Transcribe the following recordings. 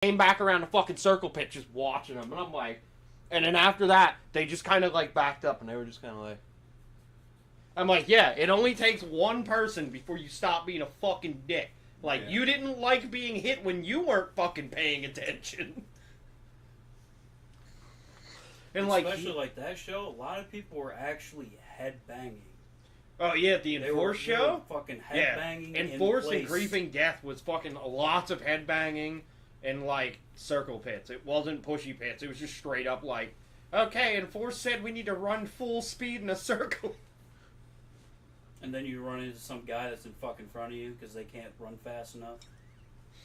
came back around the fucking circle pit just watching them. And I'm like, and then after that, they just kind of like backed up and they were just kind of like, I'm like, yeah, it only takes one person before you stop being a fucking dick. Like, you didn't like being hit when you weren't fucking paying attention. And especially like that show, a lot of people were actually headbanging. Oh yeah, the Enforce show? They were fucking headbanging. Yeah. Enforce and Creeping Death was fucking lots of headbanging and like circle pits. It wasn't pushy pits. It was just straight up like, okay, Enforce said we need to run full speed in a circle. And then you run into some guy that's in fucking front of you because they can't run fast enough.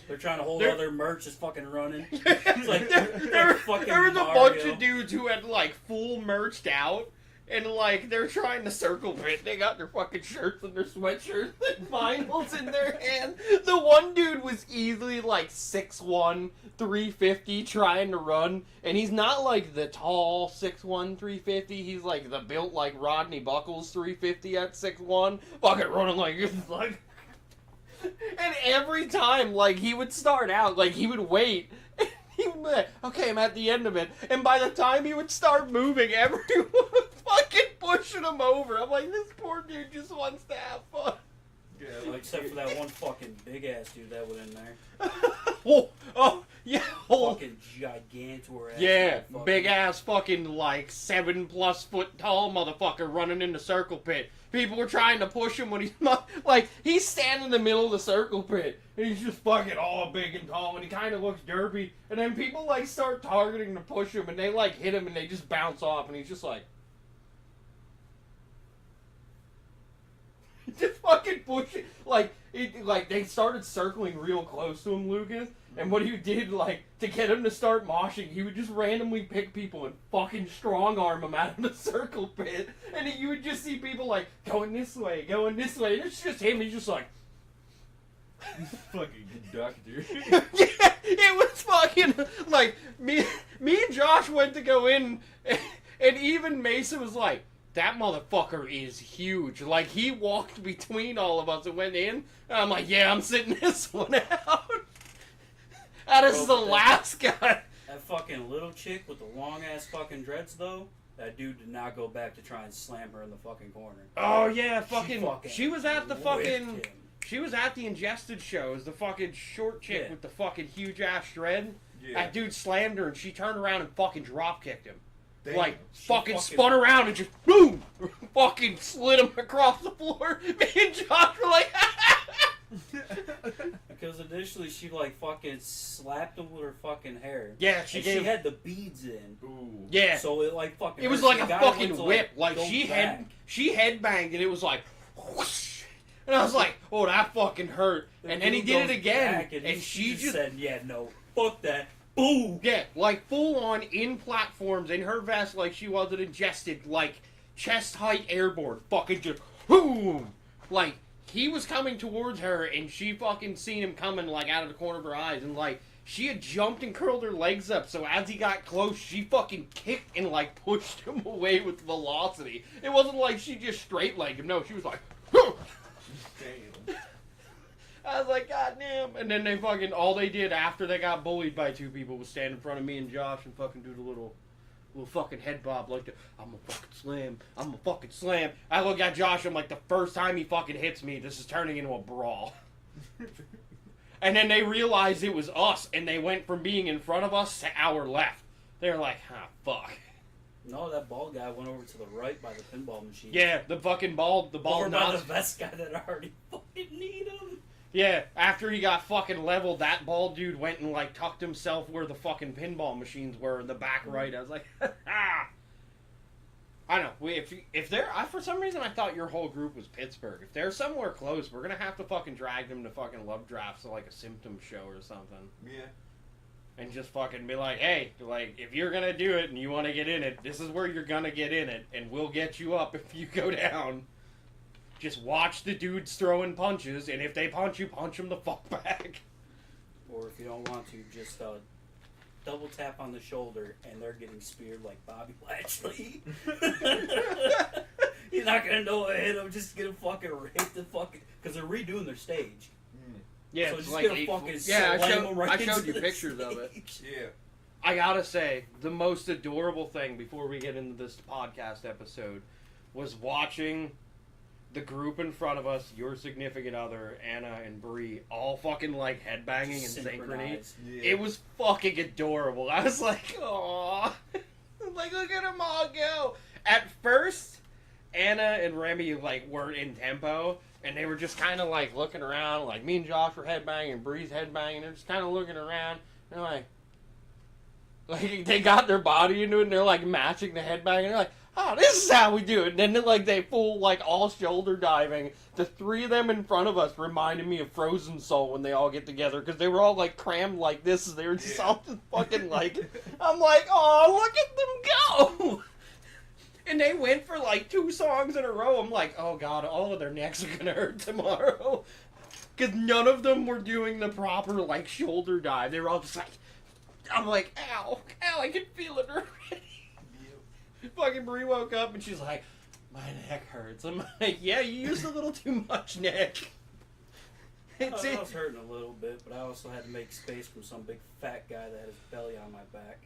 They're trying to hold all their merch just fucking running. It's like, there was a bunch of dudes who had like full merched out. And, like, they're trying to circle pit. They got their fucking shirts and their sweatshirts and vinyls in their hand. The one dude was easily, like, 6'1", 350 trying to run. And he's not, like, the tall 6'1", 350. He's, like, the built, like, Rodney Buckles 350 at 6'1". Fucking running like... And every time, like, he would start out, like, he would wait... He would be like, okay, I'm at the end of it. And by the time he would start moving, everyone was fucking pushing him over. I'm like, this poor dude just wants to have fun. Yeah, like, except for that one fucking big-ass dude that was in there. Yeah. Fucking gigantor ass. Yeah, big-ass fucking, like, 7+ foot tall motherfucker running in the circle pit. People were trying to push him when he's, like, he's standing in the middle of the circle pit. And he's just fucking all big and tall, and he kind of looks derpy. And then people, like, start targeting to push him, and they, like, hit him, and they just bounce off, and he's just like... just fucking pushing, like, they started circling real close to him, Lucas, and what he did, like, to get him to start moshing, he would just randomly pick people and fucking strong arm them out of the circle pit, and you would just see people, like, going this way, and it's just him, he's just like... fucking conductor. Yeah, it was fucking, like, me and Josh went to go in, and even Mason was like, that motherfucker is huge. Like, he walked between all of us and went in. And I'm like, yeah, I'm sitting this one out. That is the last guy. That fucking little chick with the long-ass fucking dreads, though, that dude did not go back to try and slam her in the fucking corner. Oh, yeah, she was at the fucking... him. She was at the Ingested shows, the fucking short chick with the fucking huge-ass dread. Yeah. That dude slammed her, and she turned around and fucking drop-kicked him. Damn. Like, fucking spun around and just, boom! Fucking slid him across the floor. Me and Josh were like, because initially she, like, fucking slapped him with her fucking hair. Yeah, she had the beads in. Ooh. Yeah. So it, like, fucking... It was like a fucking whip. Like, she headbanged, and it was like, whoosh. And I was like, oh, that fucking hurt. And then he did it again. And she just said, yeah, no, fuck that. Boom! Yeah, like full on in platforms in her vest, like she wasn't ingested, like chest height airborne, fucking just boom! Like he was coming towards her, and she fucking seen him coming like out of the corner of her eyes, and like she had jumped and curled her legs up, so as he got close, she fucking kicked and like pushed him away with velocity. It wasn't like she just straight legged him. No, she was like, damn. I was like, God damn. And then they fucking, all they did after they got bullied by two people was stand in front of me and Josh and fucking do the little fucking head bob like that. I'm a fucking slam. I look at Josh, I'm like, the first time he fucking hits me, this is turning into a brawl. And then they realized it was us, and they went from being in front of us to our left. They're like, fuck. No, that bald guy went over to the right by the pinball machine. Yeah, the fucking bald over by the vest guy that already fucking need him. Yeah, after he got fucking leveled, that bald dude went and, like, tucked himself where the fucking pinball machines were in the back right. I was like, ah. I don't know. If they're... for some reason, I thought your whole group was Pittsburgh. If they're somewhere close, we're gonna have to fucking drag them to fucking Love Drafts to, like, a Symptom show or something. Yeah. And just fucking be like, hey, like, if you're gonna do it and you want to get in it, this is where you're gonna get in it, and we'll get you up if you go down. Just watch the dudes throwing punches, and if they punch you, punch them the fuck back. Or if you don't want to, just double tap on the shoulder, and they're getting speared like Bobby Lashley. You're not gonna know what hit them, just gonna fucking hit the fucking... Because they're redoing their stage. Yeah, so it's just like gonna 8 fucking Yeah, slam them right I showed into you the pictures of it. stage. Yeah. I gotta say, the most adorable thing before we get into this podcast episode was watching the group in front of us, your significant other, Anna and Bree, all fucking like headbanging in synchrony. Synchronized. Yeah. It was fucking adorable. I was like, aww. Like, look at them all go. At first, Anna and Remy like weren't in tempo, and they were just kind of like looking around. Like me and Josh were headbanging, and Bree's headbanging. They're just kind of looking around. And they're like they got their body into it, and they're like matching the headbang. And they're like, oh, this is how we do it. And then like they full like all shoulder diving. The three of them in front of us reminded me of Frozen Soul when they all get together, because they were all like crammed like this. They were just all just fucking like. I'm like, oh, look at them go. And they went for like 2 songs in a row. I'm like, oh god, all of their necks are gonna hurt tomorrow. Because none of them were doing the proper like shoulder dive. They were all just like, I'm like, ow, I can feel it already. Fucking Brie woke up and she's like, my neck hurts. I'm like, yeah, you used a little too much neck. I was hurting a little bit, but I also had to make space from some big fat guy that had his belly on my back.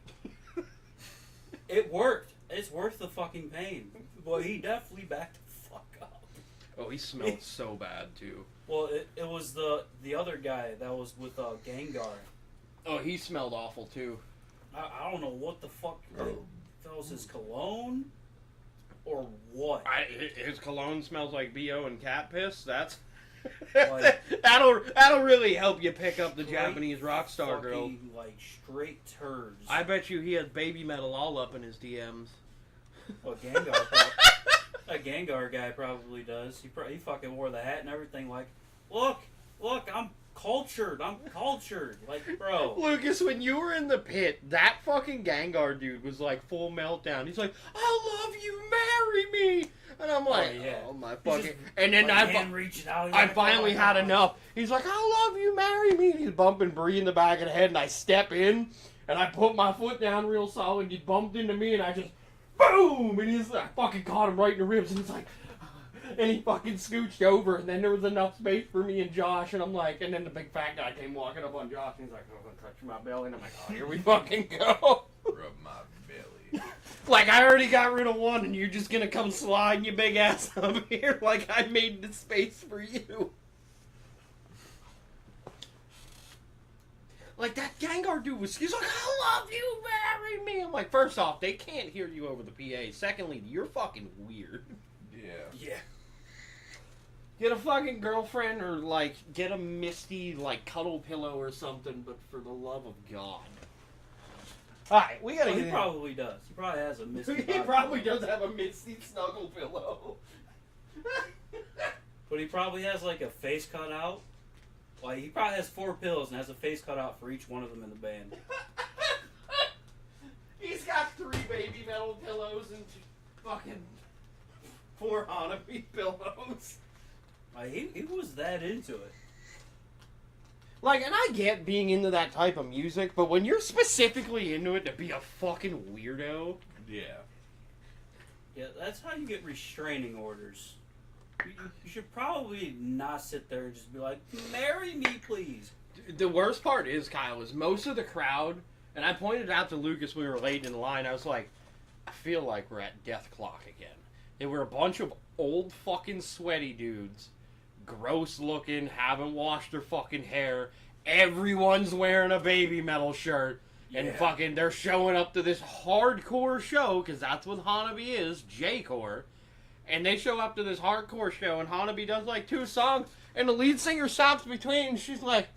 It worked. It's worth the fucking pain. Boy, he definitely backed the fuck up. Oh, he smelled so bad too. Well, it was the other guy that was with Gengar. Oh, he smelled awful too. I don't know what the fuck. If that was his cologne or what. His cologne smells like BO and cat piss. That's Like, that'll really help you pick up the Straight Japanese rock star girl. fucking, like straight turds. I bet you he has baby metal all up in his DMs. Well, a Gengar guy probably does. He fucking wore the hat and everything. Like, look, I'm cultured. Like, bro. Lucas, when you were in the pit, that fucking Gengar dude was like full meltdown. He's like, "I love you, marry me," and I'm like, yeah. "Oh my He's fucking!" just, And then like, hand reaching out. He's I like, finally oh, had God. enough. He's like, "I love you, marry me." And he's bumping Bree in the back of the head, and I step in, and I put my foot down real solid. And he bumped into me, and I just, boom! And I fucking caught him right in the ribs, and he's like, and he fucking scooched over, and then there was enough space for me and Josh, and I'm like, and then the big fat guy came walking up on Josh, and he's like, "Oh, gonna touch my belly," and I'm like, "Oh, here we fucking go." Rub my belly. Like, I already got rid of one, and you're just gonna come sliding your big ass up here like I made the space for you. Like, that Gengar dude he's like, "I love you, marry me." I'm like, first off, they can't hear you over the PA. Secondly, you're fucking weird. Yeah. Get a fucking girlfriend or, like, get a Misty, like, cuddle pillow or something, but for the love of God. Alright, we gotta Well, get he in. probably does. He probably has a Misty. He probably does have a Misty snuggle pillow. But he probably has like a face cut out. Like, he probably has 4 pillows and has a face cut out for each one of them in the band. He's got 3 baby metal pillows and fucking 4 Hanabi pillows. Like, he was that into it. Like, and I get being into that type of music, but when you're specifically into it to be a fucking weirdo. Yeah. Yeah, that's how you get restraining orders. You should probably not sit there and just be like, "Marry me, please." The worst part is, Kyle, is most of the crowd, and I pointed out to Lucas when we were late in line, I was like, I feel like we're at Death Clock again. They were a bunch of old fucking sweaty dudes, gross looking, haven't washed their fucking hair, everyone's wearing a baby metal shirt, and Yeah. fucking they're showing up to this hardcore show, because that's what Hanabi is, J-core, and they show up to this hardcore show, and Hanabi does like 2 songs, and the lead singer stops between, and she's like,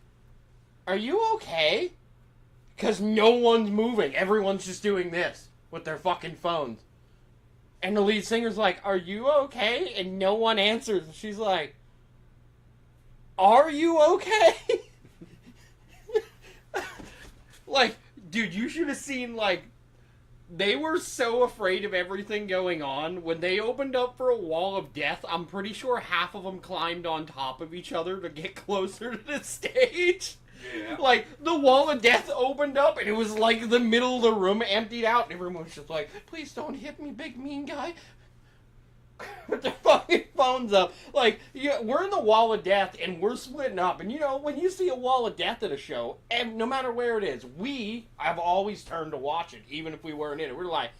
"Are you okay?" Because no one's moving, everyone's just doing this with their fucking phones. And the lead singer's like, "Are you okay?" And no one answers. And she's like, "Are you okay?" Like, dude, you should have seen, like, they were so afraid of everything going on. When they opened up for a wall of death, I'm pretty sure half of them climbed on top of each other to get closer to the stage. Yeah. Like, the wall of death opened up, and it was like the middle of the room emptied out, and everyone was just like, "Please don't hit me, big mean guy." with their fucking phones up. Like, yeah, we're in the wall of death and we're splitting up. And you know, when you see a wall of death at a show, and no matter where it is, we have always turned to watch it, even if we weren't in it. We're like,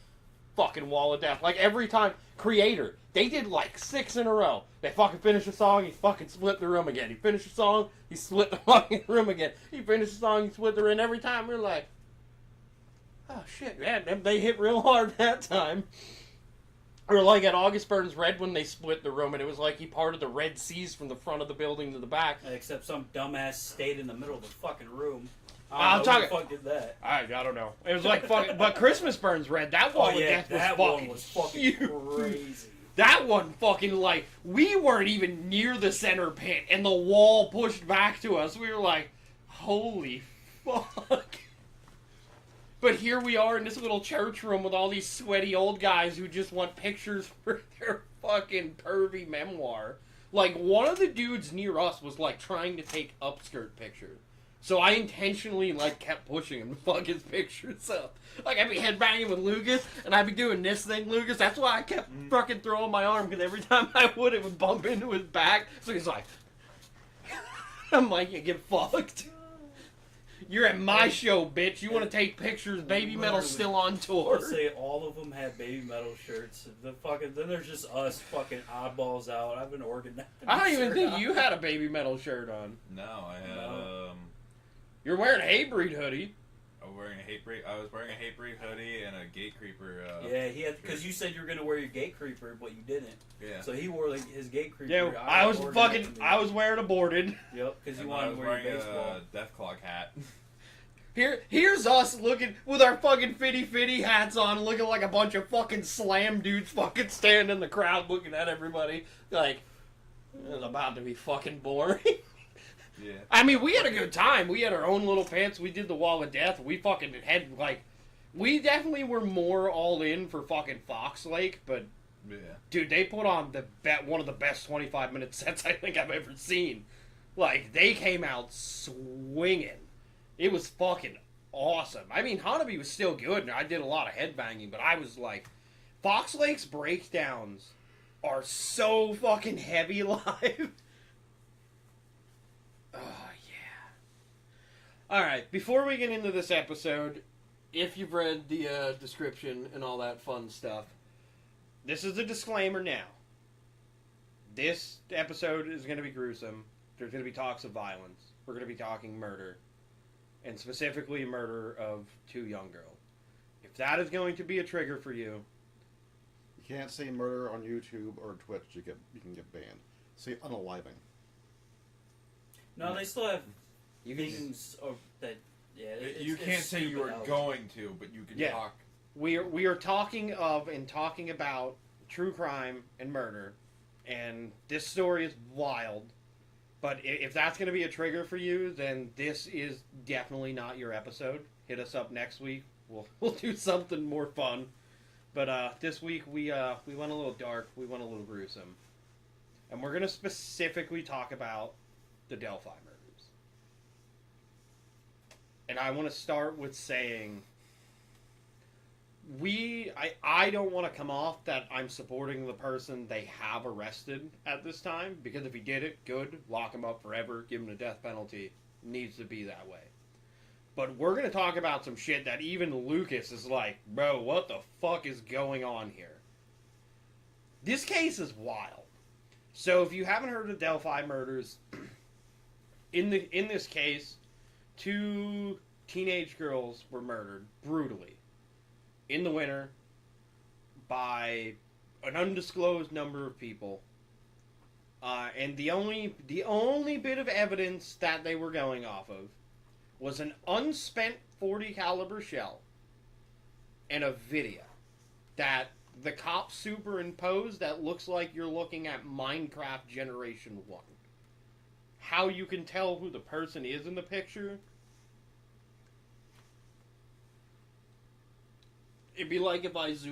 fucking wall of death. Like, every time, Creator, they did like 6 in a row. They fucking finished a song, he fucking split the room again. He finished a song, he split the fucking room again. He finished a song, he split the room. And every time we're like, oh shit, man, they hit real hard that time. Or like at August Burns Red when they split the room and it was like he parted the Red Seas from the front of the building to the back. Except some dumbass stayed in the middle of the fucking room. I'm Who talking. the fuck did that? I don't know. It was like fucking. But Christmas Burns Red, that wall of death that was fucking huge. crazy. That one fucking like we weren't even near the center pit and the wall pushed back to us. We were like, holy fuck. But here we are in this little church room with all these sweaty old guys who just want pictures for their fucking pervy memoir. Like, one of the dudes near us was, like, trying to take upskirt pictures. So I intentionally, like, kept pushing him to fuck his pictures up. Like, I'd be headbanging with Lucas, and I'd be doing this thing, Lucas. That's why I kept fucking throwing my arm, because every time I would, it would bump into his back. So he's like... I'm like, you get fucked. You're at my show, bitch. You want to take pictures? Baby Metal's still on tour. Let's say all of them had Baby Metal shirts. Then there's just us fucking oddballs out. I've been organized. I don't even think you had a Baby Metal shirt on. No, I had. You're wearing a Hatebreed hoodie. I was wearing a Hatebreed hoodie and a Gate Creeper. Yeah, he had because you said you were gonna wear your Gate Creeper, but you didn't. Yeah. So he wore like his Gate Creeper. Yeah, I was wearing a boarded. Yep, because you I wanted was to wear wearing your baseball. a Deathclaw hat. Here's us looking with our fucking fitty hats on, looking like a bunch of fucking slam dudes fucking standing in the crowd looking at everybody. Like, it's about to be fucking boring. Yeah. I mean, we had a good time. We had our own little pants. We did the Wall of Death. We fucking had, like, we definitely were more all in for fucking Fox Lake, but, Yeah. dude, they put on one of the best 25-minute sets I think I've ever seen. Like, they came out swinging. It was fucking awesome. I mean, Hanabi was still good, and I did a lot of headbanging, but I was like, Fox Lake's breakdowns are so fucking heavy live. Oh, yeah. Alright, before we get into this episode, if you've read the description and all that fun stuff, this is a disclaimer now. This episode is going to be gruesome. There's going to be talks of violence. We're going to be talking murder. And specifically murder of 2 young girls. If that is going to be a trigger for you... You can't say murder on YouTube or Twitch, you can get banned. Say unaliving. No, they still have You can, things of that. Yeah, You can't say you are going to, but you can Yeah. talk. we are talking of and talking about true crime and murder. And this story is wild. But if that's going to be a trigger for you, then this is definitely not your episode. Hit us up next week. We'll do something more fun. But this week we went a little dark. We went a little gruesome. And we're going to specifically talk about the Delphi murders. And I want to start with saying... I don't want to come off that I'm supporting the person they have arrested at this time, because if he did it, good, lock him up forever, give him a death penalty. Needs to be that way. But we're going to talk about some shit that even Lucas is like, bro, what the fuck is going on here? This case is wild. So if you haven't heard of Delphi murders, in this case, 2 teenage girls were murdered brutally in the winter by an undisclosed number of people, and the only bit of evidence that they were going off of was an unspent .40 caliber shell and a video that the cops superimposed that looks like you're looking at Minecraft Generation 1. How you can tell who the person is in the picture? It'd be like if I zoomed